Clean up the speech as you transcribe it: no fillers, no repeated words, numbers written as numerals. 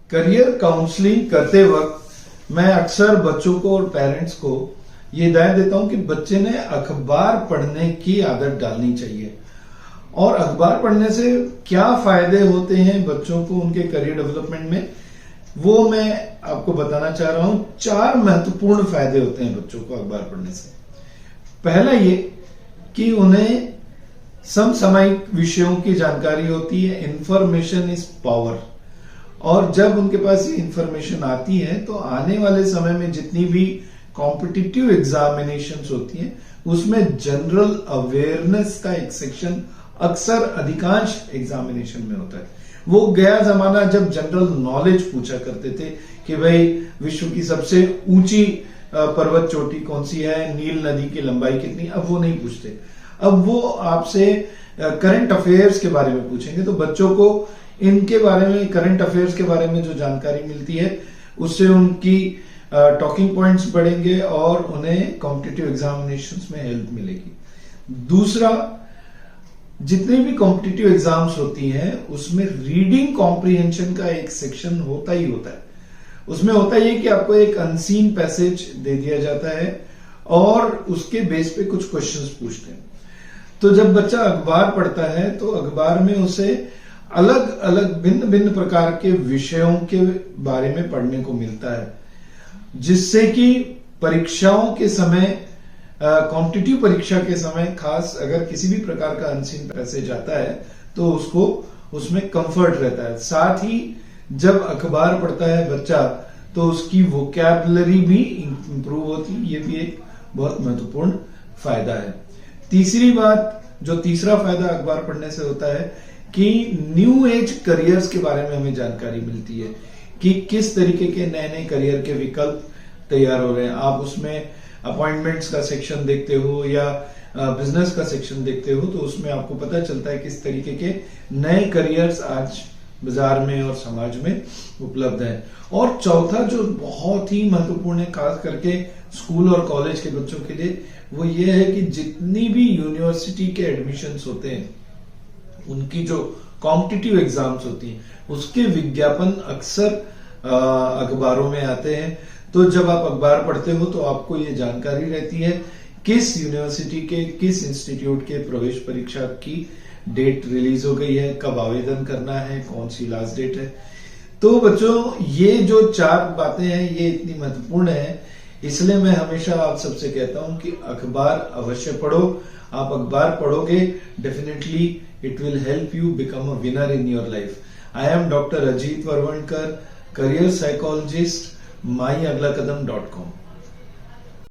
Career counselling करते वक्त मैं अक्सर बच्चों को और पेरेंट्स को ये हिदायत देता हूं कि बच्चे ने अखबार पढ़ने की आदत डालनी चाहिए। और अखबार पढ़ने से क्या फायदे होते हैं बच्चों को उनके करियर डेवलपमेंट में, वो मैं आपको बताना चाह रहा हूं। 4 महत्वपूर्ण फायदे होते हैं बच्चों को अखबार पढ़ने से। पहला ये कि उन्हें समसामयिक विषयों की जानकारी होती है। Information is power. और जब उनके पास ये इंफॉर्मेशन आती है तो आने वाले समय में जितनी भी कॉम्पिटिटिव एग्जामिनेशंस होती हैं उसमें जनरल अवेयरनेस का एक सेक्शन अक्सर अधिकांश एग्जामिनेशन में होता है। वो गया जमाना जब जनरल नॉलेज पूछा करते थे कि भाई विश्व की सबसे ऊंची पर्वत चोटी कौन सी है, नील नदी की लंबाई कितनी, अब वो नहीं पूछते। अब वो आपसे करंट अफेयर्स के बारे में पूछेंगे। तो बच्चों को इनके बारे में, करंट अफेयर्स के बारे में जो जानकारी मिलती है उससे उनकी टॉकिंग पॉइंट्स बढ़ेंगे और उन्हें कॉम्पिटिटिव एग्जामिनेशंस में हेल्प मिलेगी। दूसरा, जितने भी कॉम्पिटिटिव एग्जाम्स होती हैं उसमें रीडिंग कॉम्प्रिहेंशन का एक सेक्शन होता ही होता है। उसमें होता ही है कि आपको एक अनसीन पैसेज दे दिया जाता है और उसके बेस पे कुछ क्वेश्चंस पूछते हैं। तो जब बच्चा अखबार पढ़ता है तो अखबार में उसे अलग अलग भिन्न भिन्न प्रकार के विषयों के बारे में पढ़ने को मिलता है, जिससे कि परीक्षाओं के समय, कॉम्पिटिटिव परीक्षा के समय, खास अगर किसी भी प्रकार का अनसीन पैसेज आता है तो उसको उसमें कंफर्ट रहता है। साथ ही जब अखबार पढ़ता है बच्चा तो उसकी वोकैबुलरी भी इंप्रूव होती है। ये भी एक बहुत महत्वपूर्ण फायदा है। तीसरी बात, जो तीसरा फायदा अखबार पढ़ने से होता है कि न्यू एज करियर्स के बारे में हमें जानकारी मिलती है कि किस तरीके के नए नए करियर के विकल्प तैयार हो रहे हैं। आप उसमें अपॉइंटमेंट्स का सेक्शन देखते हो या बिजनेस का सेक्शन देखते हो तो उसमें आपको पता चलता है किस तरीके के नए करियर्स आज बाजार में और समाज में उपलब्ध है। और चौथा जो बहुत ही महत्वपूर्ण है खास करके स्कूल और कॉलेज के बच्चों के लिए, वो ये है कि जितनी भी यूनिवर्सिटी के एडमिशन्स होते हैं उनकी जो कॉम्पिटिटिव एग्जाम्स होती हैं उसके विज्ञापन अक्सर अखबारों में आते हैं। तो जब आप अखबार पढ़ते हो तो आपको ये जानकारी रहती है किस यूनिवर्सिटी के, किस इंस्टीट्यूट के प्रवेश परीक्षा की डेट रिलीज हो गई है, कब आवेदन करना है, कौन सी लास्ट डेट है। तो बच्चों, ये जो 4 बातें हैं ये इतनी महत्वपूर्ण है, इसलिए मैं हमेशा आप सबसे कहता हूं कि अखबार अवश्य पढ़ो। आप अखबार पढ़ोगे, definitely it will help you become a winner in your life. I am doctor Ajit Varvankar, career psychologist, myaglaकदम.com।